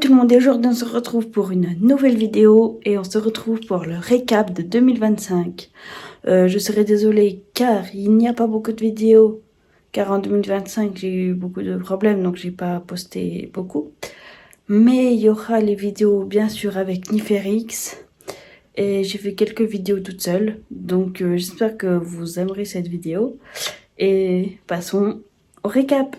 tout le monde et aujourd'hui on se retrouve pour une nouvelle vidéo et on se retrouve pour le récap de 2025. Je serai désolée car il n'y a pas beaucoup de vidéos, car en 2025 j'ai eu beaucoup de problèmes donc j'ai pas posté beaucoup. Mais il y aura les vidéos bien sûr avec Niferix et j'ai fait quelques vidéos toute seule, donc j'espère que vous aimerez cette vidéo et passons au récap.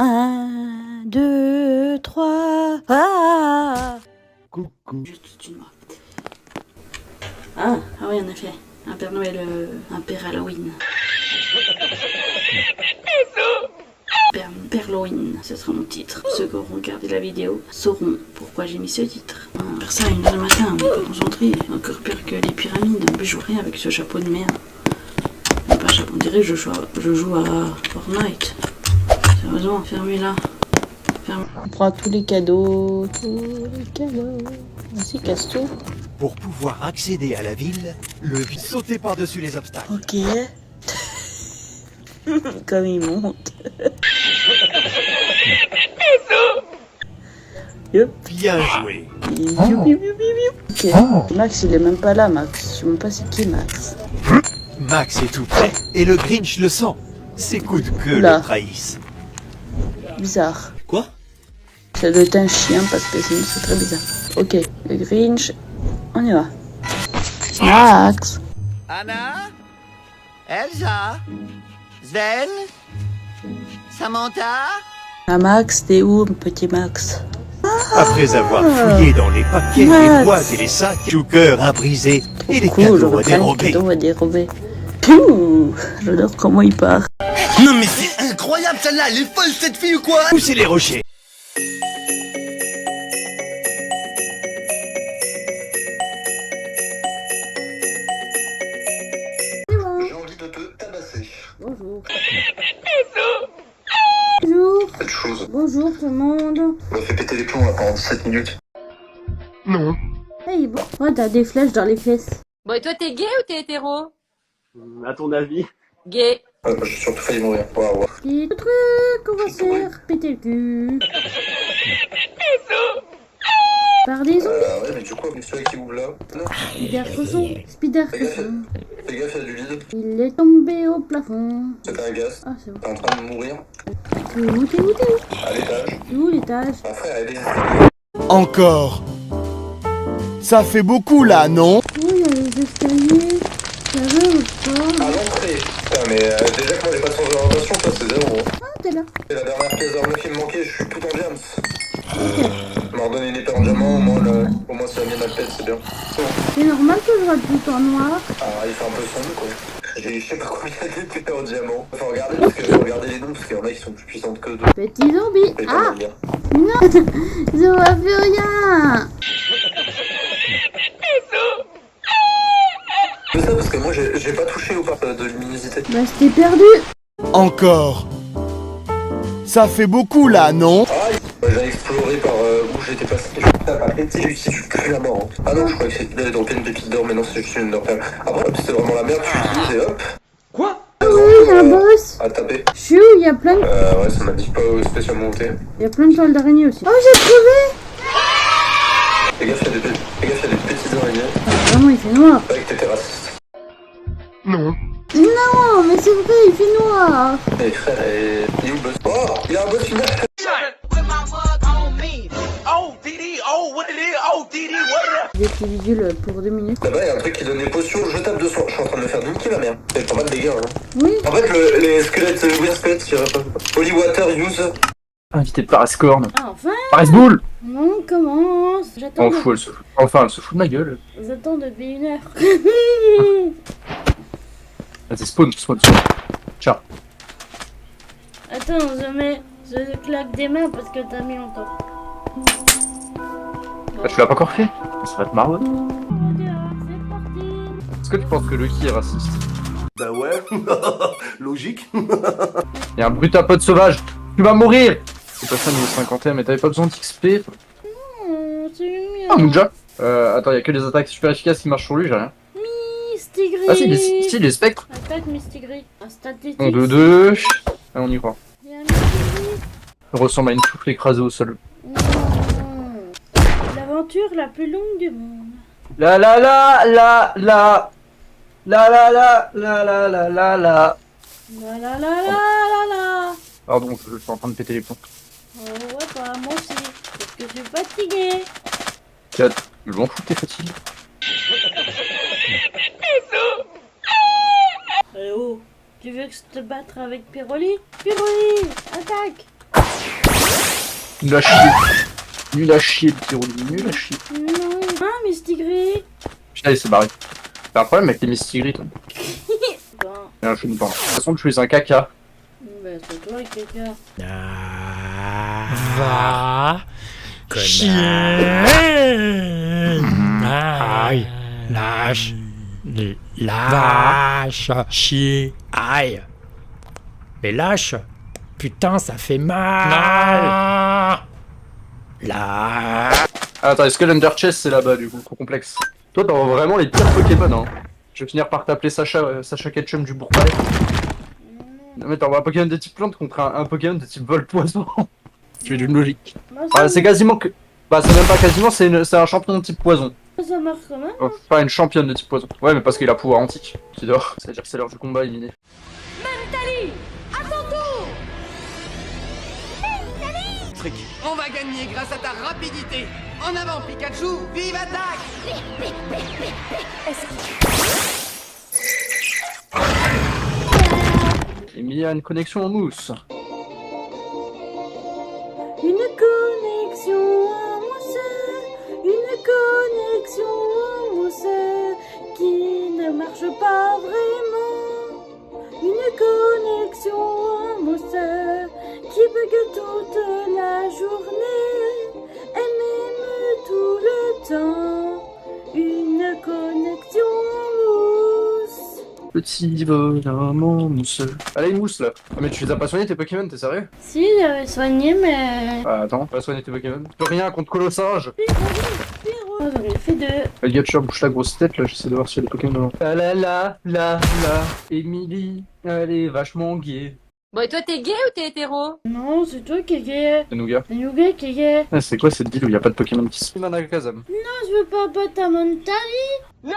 1, 2, 3. Coucou. Ah oui, en effet. Un Père Noël, un Père Halloween. Père Halloween, ce sera mon titre. Ceux qui auront regardé la vidéo sauront pourquoi j'ai mis ce titre. Faire ça à 1h du matin, on n'est pas concentré. Encore pire que les pyramides. Je joue rien avec ce chapeau de merde. Pas un chapeau, on dirait que je joue à Fortnite. Sérieusement, fermez-la. On prend tous les cadeaux. Vas-y, casse tout. Pour pouvoir accéder à la ville, sauter par-dessus les obstacles. Ok. Comme il monte. Yep. Bien joué. Ok. Max, il est même pas là, Max. Je sais même pas c'est qui, Max. Max est tout prêt et le Grinch le sent. Ses coups de queue le trahissent. Bizarre. Quoi? Ça doit être un chien parce que sinon c'est très bizarre. Ok, le Grinch, on y va. Max. Anna, Elsa, Sven, Samantha. Ah Max, t'es où, mon petit Max? Après avoir fouillé dans les paquets, les boîtes et les sacs, tout cœur a brisé et les cadeaux à dérober. Pouh, j'adore comment il part. Non mais c'est incroyable celle-là, elle est folle cette fille ou quoi? Poussez les rochers. J'ai envie de te tabasser. Bonjour. Bonjour. Cette chose. Bonjour tout le monde. On m'a fait péter les plombs là pendant 17 minutes. Non. Hey, bon. Ouais, t'as des flèches dans les fesses. Bon, et toi, t'es gay ou t'es hétéro? À ton avis? Gay. Ouais, moi j'ai surtout failli mourir. Waouh. Petit truc qu'on va se faire péter le cul. Par des zombies. Ouais, mais du coup, celui qui ouvre là. Spider cochon. Spider cochon. Fais gaffe, il y a du vide. Il est tombé au plafond. C'était un gaz. Ah, c'est bon. T'es en train de mourir. T'es où? À l'étage. T'es où l'étage? Ah frère, elle est. Encore. Ça fait beaucoup là, non? Oh, il y a les escaliers. Ça va ou pas? À l'entrée. Putain, mais déjà que moi j'ai pas de sens de l'orientation, toi c'est zéro. Hein. Ah, t'es là. C'est la dernière pièce d'armure qui me manquait, je suis tout en diams. M'a redonné une épée en diamant, au moins si la mienne elle pète, c'est bien. Bon. C'est normal que je vois tout en noir. Ah, il fait un peu sombre quoi. J'ai je sais pas combien d'épées en diamant. Faut regarder parce que regarder les noms parce qu'il y en a qui sont plus puissantes que d'autres. Petit zombie. C'est pas Ah, mal dire. non. Je vois plus rien. C'est ça parce que moi j'ai pas touché au parc de luminosité. Bah, je t'ai perdu. Encore. Ça fait beaucoup là, non? Ah, j'ai exploré par où j'étais passé. T'as pas pété, j'ai utilisé que la mort. Hein. Ah non, je croyais que c'était dans une pépite d'or, mais non, c'est juste une d'or. Après, c'était vraiment la merde, tu l'utilises et hop. Quoi? Oui, il y a un boss. À taper. Je suis où? Il y a plein de... Ouais, ça m'a dit pas spécialement où t'es. Il y a plein de toiles d'araignée aussi. Oh, j'ai trouvé. Fais gaffe, il y a des petites araignées. Ah, vraiment, il fait noir. Avec t'étais raciste. Non. Non, mais c'est vrai, il fait noir. Et frère, il est où le boss? Oh, il y a un boss final. Des petits bidules pour 2 minutes. Là-bas, il y a un truc qui donne des potions jetables de soin. Je suis en train de me faire niquer la merde. C'est pas mal de dégâts, hein. Oui. En fait, les squelettes, weird squelettes, je dirais pas. Holy water use. Invité de Parascorn. Ah, enfin. Paris-Boule. On commence. J'attends. Oh, fou, elle se fout. Enfin, elle se fout de ma gueule. J'attends depuis 1 heure. Vas-y, spawn. Ciao. Attends, je claque des mains parce que t'as mis longtemps. Bah, tu l'as pas encore fait. Ça va te marrer. C'est parti. Est-ce que tu penses que Lucky est raciste? Bah ouais. Logique. Y'a un brutapode sauvage. Tu vas mourir. C'est pas ça niveau 51, mais t'avais pas besoin d'XP. C'est mieux. Ah, Muja. Attends, y'a que les attaques super efficaces qui marchent sur lui, j'ai rien. Mistigris. Ah, si, les spectres. Attaque Mistigris. Un statistique. 1, 2, 2. Ah, on y croit. Il y a un Mistigris. Il ressemble à une souffle écrasée au sol. L'aventure la plus longue du monde. La la la la la. La la la la la la la la. La la la la la la. Pardon, je suis en train de péter les plombs. Oh ouais, bah, moi aussi. Parce que je suis fatiguée. Tiens, je m'en fous, t'es fatigué. Eh oh, tu veux que je te battre avec Pyroli? Pyroli, attaque. Nul à chier. Nul à chier, le Pyroli. Nul à chier. Non, hein, Mistigris. Putain, il s'est barré. T'as un problème avec les Mistigris, toi. Ben, Bien, je ne pense. De toute façon, tu es un caca. ben c'est toi, quelqu'un. Va chier. Aïe, lâche. Lâche. Chier. Aïe. Mais lâche. Putain, ça fait mal. Lâche. Attends, est-ce que l'Underchest c'est là-bas du coup, trop complexe. Toi t'as vraiment les pires Pokémon, hein. Je vais finir par t'appeler Sacha Ketchum du Bourg-Palais. Non mais t'envoies un Pokémon de type plante contre un Pokémon de type vol-poison. Tu es d'une logique. Ah, c'est quasiment que... Bah c'est même pas quasiment, c'est un champion de type poison. Ça marche quand même. Oh, pas une championne de type poison. Ouais mais parce qu'il a pouvoir antique. Tu dors. C'est-à-dire que c'est l'heure du combat éliminé. Mentali, à ton tour. On va gagner grâce à ta rapidité. En avant, Pikachu, vive attaque. Emilie a une connexion en mousse. Une connexion en mousse, une connexion en mousse qui ne marche pas vraiment. Une connexion en mousse qui bug toute la journée et même tout le temps. Une connexion en mousse. Petit bonhomme en mousse. Allez, mousse là. Ah, mais tu les as pas soignés tes Pokémon, t'es sérieux? Si, j'avais soigné, mais... Ah, attends, pas soigner tes Pokémon. Tu peux rien contre Colossage. Oh, j'en ai fait 2. Alligator, bouge ta grosse tête là, j'essaie de voir s'il y a des Pokémon. Ah là là, là, là. Emily, elle est vachement gay. Bon, et toi, t'es gay ou t'es hétéro? Non, c'est toi qui es gay. C'est Nougat. C'est Nougat qui est gay. Ah, c'est quoi cette ville où il y a pas de Pokémon qui se Manakazam? Non, je veux pas battre ta Mentali. No,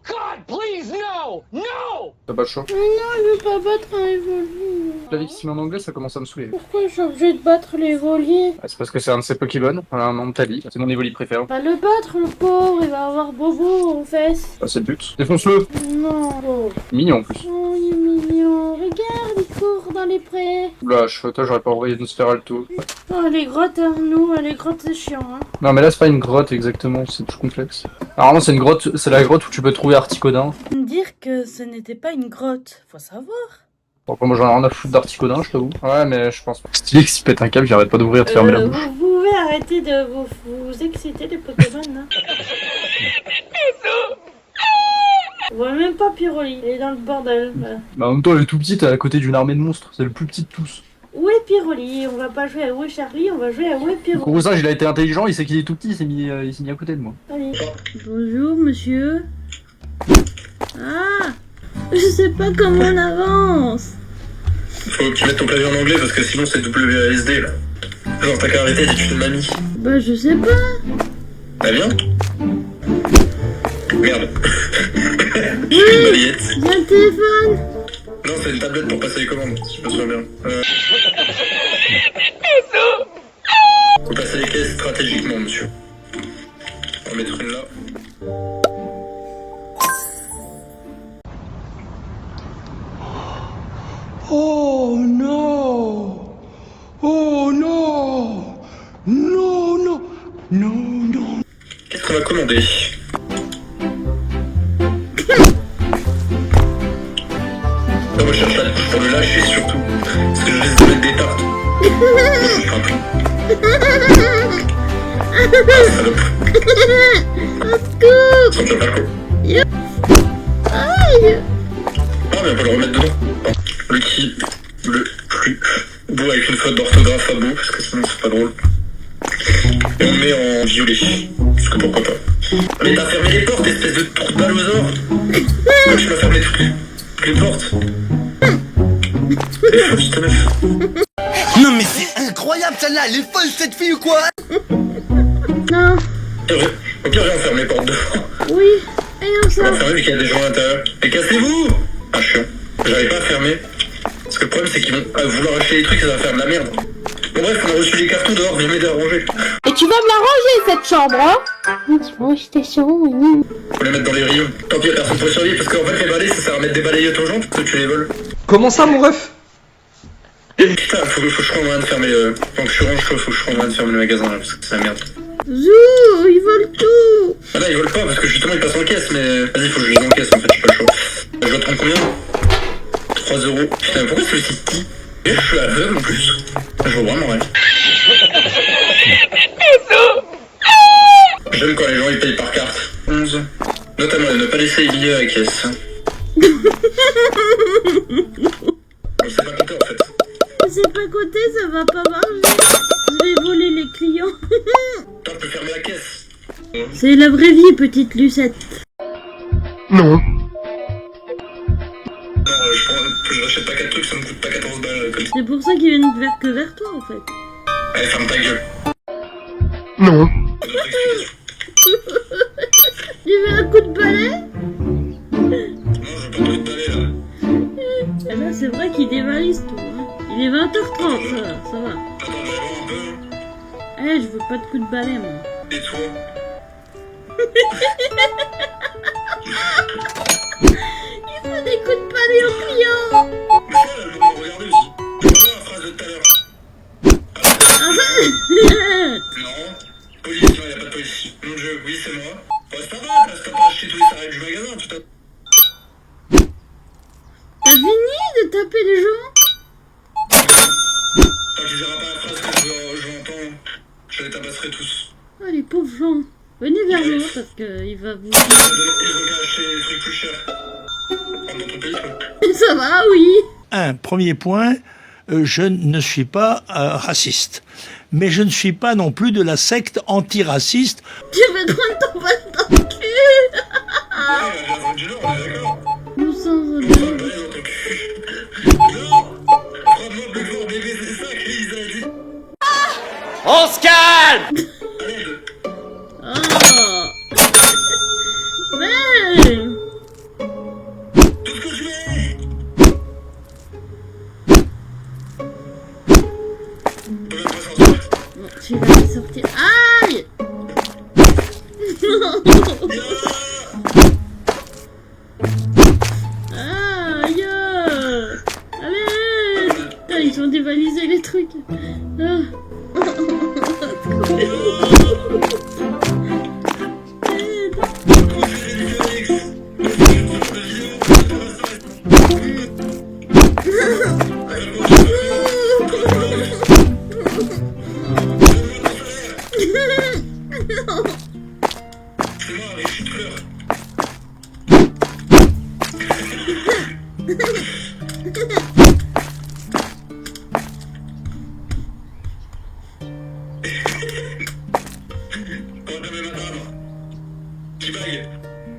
God, please, no, no. T'as pas le choix. Mais non, je veux pas battre un Évoli. La vie qui se met en anglais, ça commence à me saouler. Pourquoi je suis obligée de battre l'Évoli? Ah, c'est parce que c'est un de ses Pokémon, un Mentali. C'est mon Évoli préféré. Pas le battre, le pauvre, il va avoir Bobo en fesses. Ah, c'est le but. Défonce-le. Non. Oh, Mignon en plus. oh, il est mignon. Regarde, il court dans les prés. Oula, toi j'aurais pas envoyé une Sphéralto. Oh, les grottes, Arnaud, les grottes, c'est chiant, hein. Non mais là c'est pas une grotte exactement, c'est plus complexe. Alors non, c'est une grotte, c'est la grotte où tu peux trouver Articodin. Dire que ce n'était pas une grotte, faut savoir. Bon, moi j'en ai rien à foutre d'Articodin, je t'avoue. Ouais mais je pense pas. Stylé qu'il se pète un câble, j'arrête pas d'ouvrir et de fermer la bouche. Vous pouvez arrêter de vous exciter les Pokémon, là. On voit même pas Pyroli, il est dans le bordel. Là. Bah en même temps elle est tout petite, elle est à côté d'une armée de monstres, c'est le plus petit de tous. Où est Pyroli? On va pas jouer à où est Charlie, on va jouer à où est Le Pyroli. gros singe il a été intelligent, il sait qu'il est tout petit, il s'est mis à côté de moi. Allez. Bonjour monsieur. Ah, je sais pas comment on avance. Faut que tu mettes ton clavier en anglais parce que sinon c'est WASD là. Genre t'as qu'à arrêter, c'est une mamie. Bah je sais pas. Bah viens. Merde. Oui, Une balayette. il y a le téléphone. Non, c'est une tablette pour passer les commandes, si je me souviens bien. Faut passer les caisses stratégiquement, monsieur. On va mettre une là. Oh no. Oh no. No, no. No, no. Qu'est-ce qu'on va commander? On recherche la touche pour le lâcher surtout. Parce que je risque de mettre des tartes. Salope. Sans le balcon. Aïe. Ah, mais on peut le remettre dedans. Non. Le qui le plus beau avec une faute d'orthographe à beau, parce que sinon c'est pas drôle. Et on le met en violet. Parce que pourquoi pas. Mais t'as fermé les portes, espèce de trou de balle aux ors. Moi, tu m'as fermé toutes les portes. C'est fou, cette meuf. Non mais c'est incroyable celle-là, elle est folle cette fille ou quoi? Non. Au pire, j'ai enfermé les portes devant. Oui. Et on Je vais sort. enfermer vu qu'il y a des gens à l'intérieur. Et cassez-vous! Ah, chiant. J'arrive pas à fermer. Parce que le problème, c'est qu'ils vont vouloir acheter les trucs et ça va faire de la merde. Bon, bref, on a reçu les cartons dehors, viens m'aider à ranger. Et tu vas me la ranger cette chambre, hein? Tu ranges tes chambres. Faut les mettre dans les rayons. Tant pis, personne pour survivre parce qu'en fait, les balais, ça sert à mettre des balayettes aux gens parce que tu les voles. Comment ça, mon ref? Putain, faut que je trouve un moyen de fermer le. Tant que je suis range, faut que je trouve un moyen de fermer le magasin là parce que c'est la merde. Zou, ils volent tout. Ah là, ils volent pas parce que justement, ils passent en caisse, mais. Vas-y, faut que je les encaisse en fait, j'ai pas le choix. Je dois te prendre combien? 3 €. Putain, pourquoi celui-ci petit? Et je suis aveugle en plus. Je vois vraiment rien. J'aime quand les gens ils payent par carte. 11. Notamment de ne pas laisser lier à la caisse. On sait pas compter en fait. C'est pas côté, ça va pas marcher. Je vais voler les clients. Toi, tu peux fermer la caisse. C'est la vraie vie, petite Lucette. Non. Non, je rachète pas 4 trucs, ça me coûte pas 14 balles comme ça. C'est pour ça qu'ils viennent vers toi, en fait. Allez, ferme ta gueule. Non. Pas d'autres explications. Tu veux un coup de balai? Non, je veux pas de coup de balai là. Et là, c'est vrai qu'il dévalise tout. Hein. Il est 20h30, ça va. Attends, je vais voir un peu. Eh, je veux pas de coup de balai, moi. Et toi? Il faut des coups de balai aux clients. Mais ça, elle va me regarder aussi. Je vois la phrase de tout à l'heure. Non. Police, non, y'a pas de police. Mon dieu, oui, c'est moi. Bon, c'est pas grave, parce que t'as pas acheté tous les céréales du magasin, tout à l'heure. T'as fini de taper les gens? Tant qu'ils dira pas la phrase que je l'entends, je les tabasserai tous. Oh, les pauvres gens. Venez vers moi, parce qu'il va vous... Ils ont qu'à acheter des trucs plus chers. Dans notre pays, quoi. Ça va, oui. Un premier point, je ne suis pas raciste. Mais je ne suis pas non plus de la secte antiraciste. Tu veux prendre ton balle dans le cul. Ouais, j'ai un du Nord, on est d'accord. Nous sommes Nous sommes balais dans ton cul. Non. Frappe-moi plus fort, bébé, c'est ça qu'ils ont dit. On se calme! Oh. Ouais. Tout ce que je veux. Bon, tu vas sortir. Aïe. Aïe. Allez. Putain, ils ont dévalisé les trucs. Ah.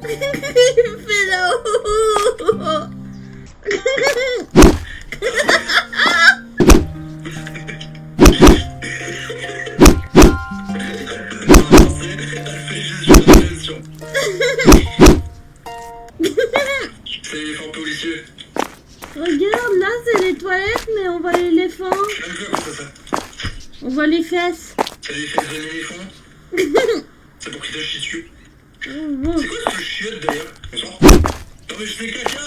Fais là-haut. C'est l'éléphant policier. Regarde, là c'est les toilettes, mais on voit l'éléphant. Je sais même plus à quoi ça sert. On voit les fesses. C'est les fesses d'un éléphant. C'est pour qu'il te chie dessus. Oh, C'est quoi ce chiotte d'ailleurs? Bonsoir. Non mais je fais caca.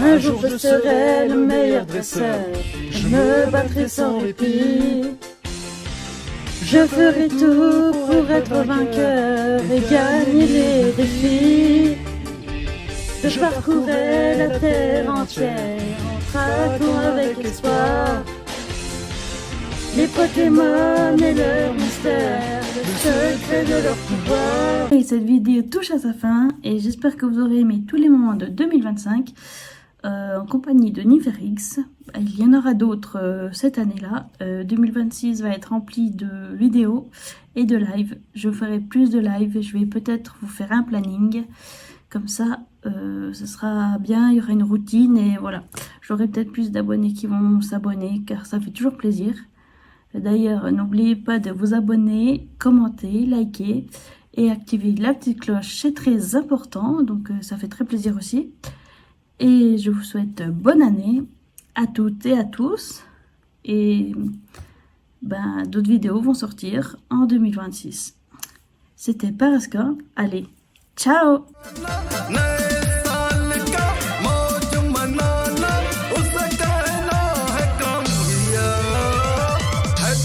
Un jour je serai le meilleur dresseur, je me battrai sans répit. Je ferai tout pour être vainqueur et gagner les défis. Je parcourrai la terre entière en traquant avec espoir les Pokémon et leur mystère, le secret de leur pouvoir. Et cette vidéo touche à sa fin et j'espère que vous aurez aimé tous les moments de 2025 en compagnie de Niferix. Il y en aura d'autres cette année-là. 2026 va être rempli de vidéos et de live. Je ferai plus de live et je vais peut-être vous faire un planning. Comme ça, ce sera bien, il y aura une routine et voilà. J'aurai peut-être plus d'abonnés qui vont s'abonner car ça fait toujours plaisir. D'ailleurs, n'oubliez pas de vous abonner, commenter, liker et activer la petite cloche, c'est très important, donc ça fait très plaisir aussi. Et je vous souhaite bonne année à toutes et à tous. Et d'autres vidéos vont sortir en 2026. C'était Paraskor. Allez, ciao!